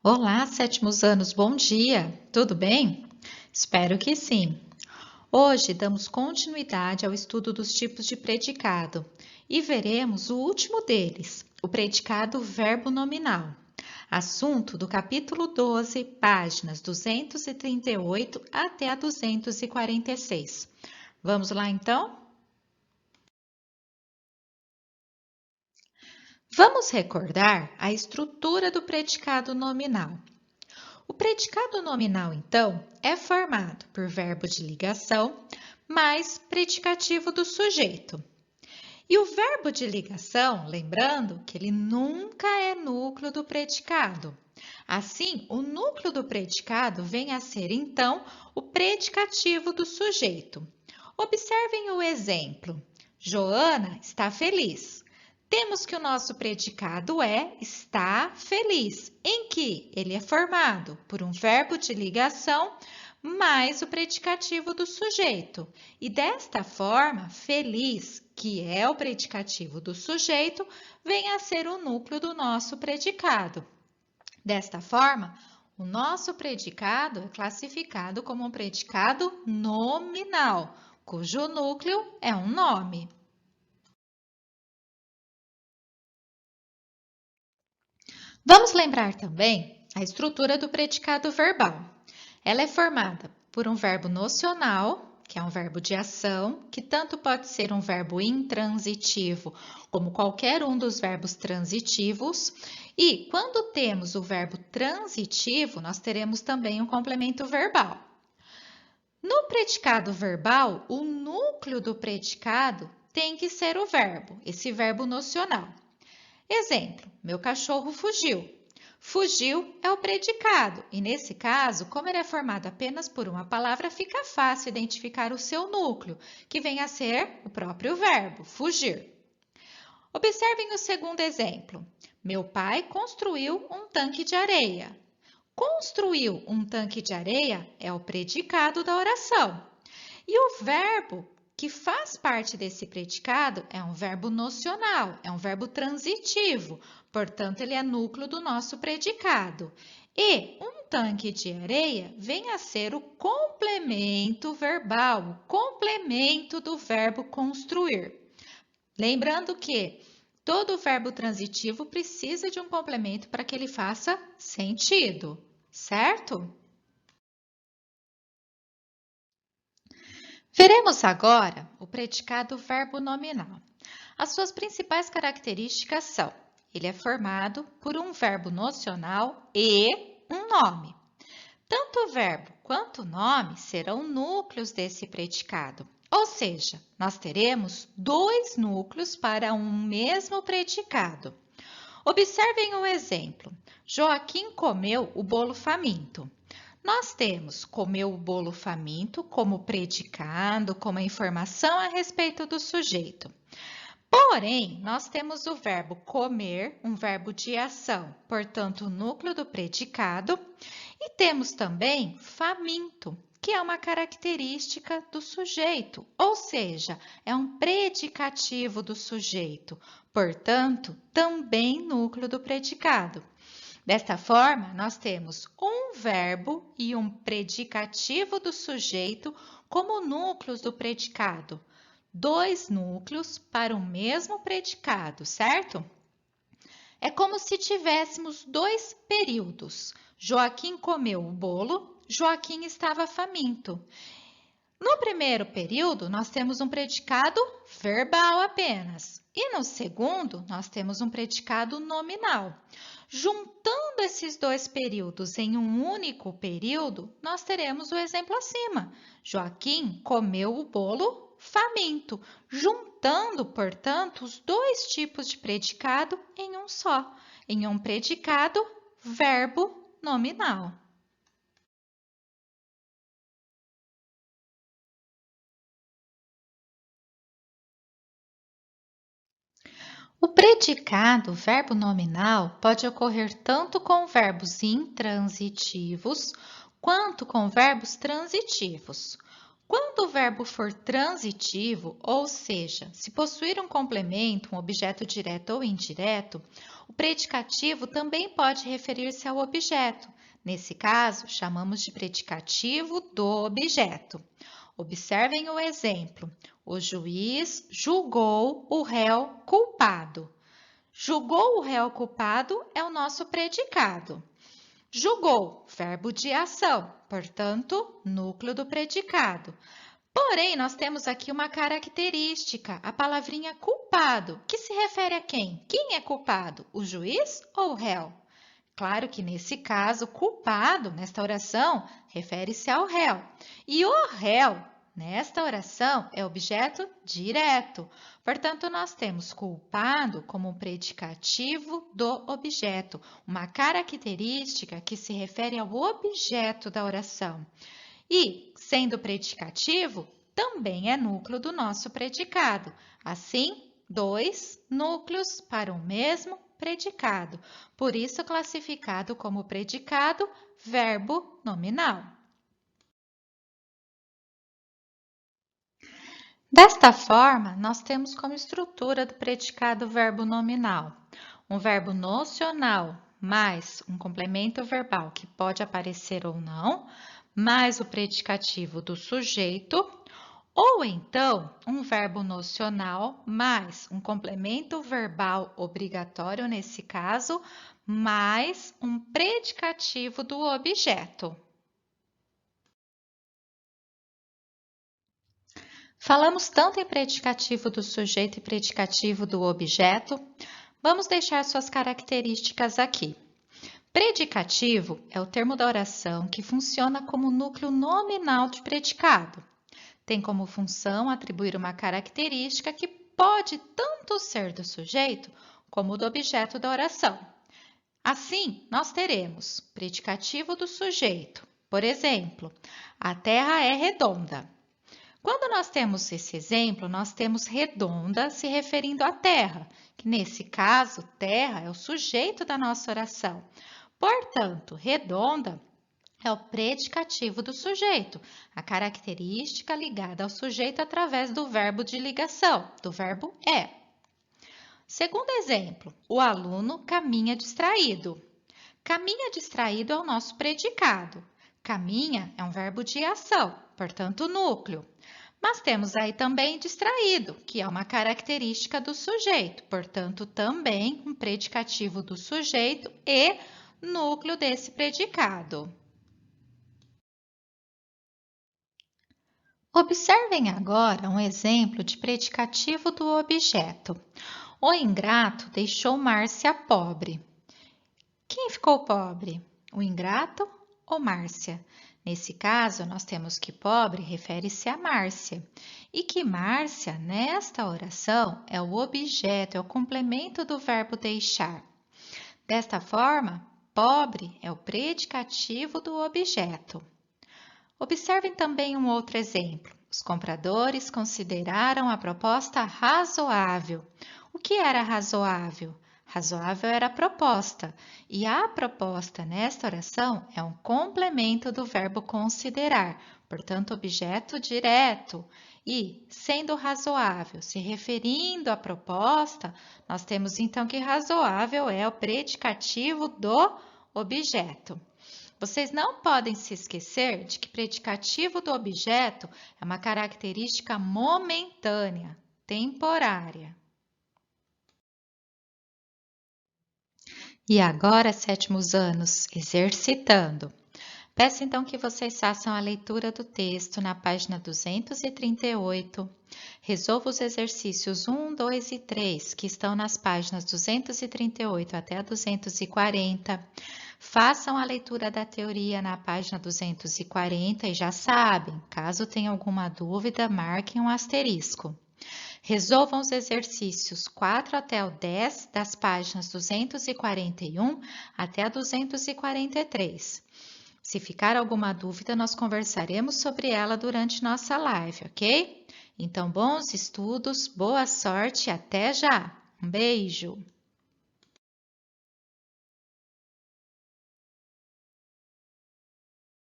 Olá, sétimos anos, bom dia! Tudo bem? Espero que sim. Hoje damos continuidade ao estudo dos tipos de predicado e veremos o último deles, o predicado verbo nominal. Assunto do capítulo 12, páginas 238 até a 246. Vamos lá então? Vamos recordar a estrutura do predicado nominal. O predicado nominal, então, é formado por verbo de ligação mais predicativo do sujeito. E o verbo de ligação, lembrando que ele nunca é núcleo do predicado. Assim, o núcleo do predicado vem a ser, então, o predicativo do sujeito. Observem o exemplo. Joana está feliz. Temos que o nosso predicado é está feliz, em que ele é formado por um verbo de ligação mais o predicativo do sujeito. E desta forma, feliz, que é o predicativo do sujeito, vem a ser o núcleo do nosso predicado. Desta forma, o nosso predicado é classificado como um predicado nominal, cujo núcleo é um nome. Vamos lembrar também a estrutura do predicado verbal. Ela é formada por um verbo nocional, que é um verbo de ação, que tanto pode ser um verbo intransitivo como qualquer um dos verbos transitivos. E quando temos o verbo transitivo, nós teremos também um complemento verbal. No predicado verbal, o núcleo do predicado tem que ser o verbo, esse verbo nocional. Exemplo, meu cachorro fugiu. Fugiu é o predicado e, nesse caso, como ele é formado apenas por uma palavra, fica fácil identificar o seu núcleo, que vem a ser o próprio verbo, fugir. Observem o segundo exemplo. Meu pai construiu um tanque de areia. Construiu um tanque de areia é o predicado da oração. E o verbo que faz parte desse predicado é um verbo nocional, é um verbo transitivo, portanto, ele é núcleo do nosso predicado. E um tanque de areia vem a ser o complemento verbal, o complemento do verbo construir. Lembrando que todo verbo transitivo precisa de um complemento para que ele faça sentido, certo? Veremos agora o predicado verbo nominal. As suas principais características são: ele é formado por um verbo nocional e um nome. Tanto o verbo quanto o nome serão núcleos desse predicado, ou seja, nós teremos dois núcleos para um mesmo predicado. Observem o exemplo. Joaquim comeu o bolo faminto. Nós temos comeu o bolo faminto como predicado, como informação a respeito do sujeito. Porém, nós temos o verbo comer, um verbo de ação, portanto, o núcleo do predicado, e temos também faminto, que é uma característica do sujeito, ou seja, é um predicativo do sujeito, portanto, também núcleo do predicado. Desta forma, nós temos um verbo e um predicativo do sujeito como núcleos do predicado. Dois núcleos para o mesmo predicado, certo? É como se tivéssemos dois períodos. Joaquim comeu o bolo, Joaquim estava faminto. No primeiro período, nós temos um predicado verbal apenas. E no segundo, nós temos um predicado nominal. Juntando esses dois períodos em um único período, nós teremos o exemplo acima. Joaquim comeu o bolo faminto, juntando, portanto, os dois tipos de predicado em um só, em um predicado verbo nominal. O predicado verbo nominal pode ocorrer tanto com verbos intransitivos quanto com verbos transitivos. Quando o verbo for transitivo, ou seja, se possuir um complemento, um objeto direto ou indireto, o predicativo também pode referir-se ao objeto. Nesse caso, chamamos de predicativo do objeto. Observem o exemplo. O juiz julgou o réu culpado. Julgou o réu culpado é o nosso predicado. Julgou, verbo de ação, portanto, núcleo do predicado. Porém, nós temos aqui uma característica, a palavrinha culpado, que se refere a quem? Quem é culpado? O juiz ou o réu? Claro que nesse caso, culpado, nesta oração, refere-se ao réu. E o réu, nesta oração, é objeto direto. Portanto, nós temos culpado como um predicativo do objeto, uma característica que se refere ao objeto da oração. E, sendo predicativo, também é núcleo do nosso predicado. Assim, dois núcleos para o mesmo predicado. Por isso, classificado como predicado verbo nominal. Desta forma, nós temos como estrutura do predicado verbo nominal um verbo nocional mais um complemento verbal que pode aparecer ou não, mais o predicativo do sujeito, ou então um verbo nocional mais um complemento verbal obrigatório, nesse caso, mais um predicativo do objeto. Falamos tanto em predicativo do sujeito e predicativo do objeto, vamos deixar suas características aqui. Predicativo é o termo da oração que funciona como núcleo nominal de predicado. Tem como função atribuir uma característica que pode tanto ser do sujeito como do objeto da oração. Assim, nós teremos predicativo do sujeito. Por exemplo, a terra é redonda. Quando nós temos esse exemplo, nós temos redonda se referindo à terra, que nesse caso, terra é o sujeito da nossa oração. Portanto, redonda é o predicativo do sujeito, a característica ligada ao sujeito através do verbo de ligação, do verbo é. Segundo exemplo, o aluno caminha distraído. Caminha distraído é o nosso predicado. Caminha é um verbo de ação, portanto, núcleo. Mas temos aí também distraído, que é uma característica do sujeito, portanto, também um predicativo do sujeito e núcleo desse predicado. Observem agora um exemplo de predicativo do objeto. O ingrato deixou Márcia pobre. Quem ficou pobre? O ingrato ou Márcia? Nesse caso, nós temos que pobre refere-se a Márcia e que Márcia, nesta oração, é o objeto, é o complemento do verbo deixar. Desta forma, pobre é o predicativo do objeto. Observem também um outro exemplo. Os compradores consideraram a proposta razoável. O que era razoável? Razoável era a proposta, e a proposta nesta oração é um complemento do verbo considerar, portanto, objeto direto. E, sendo razoável, se referindo à proposta, nós temos então que razoável é o predicativo do objeto. Vocês não podem se esquecer de que predicativo do objeto é uma característica momentânea, temporária. E agora, sétimos anos, exercitando. Peço então que vocês façam a leitura do texto na página 238. Resolva os exercícios 1, 2 e 3, que estão nas páginas 238 até a 240. Façam a leitura da teoria na página 240 e já sabem, caso tenha alguma dúvida, marquem um asterisco. Resolvam os exercícios 4 até o 10 das páginas 241 até a 243. Se ficar alguma dúvida, nós conversaremos sobre ela durante nossa live, ok? Então, bons estudos, boa sorte e até já! Um beijo!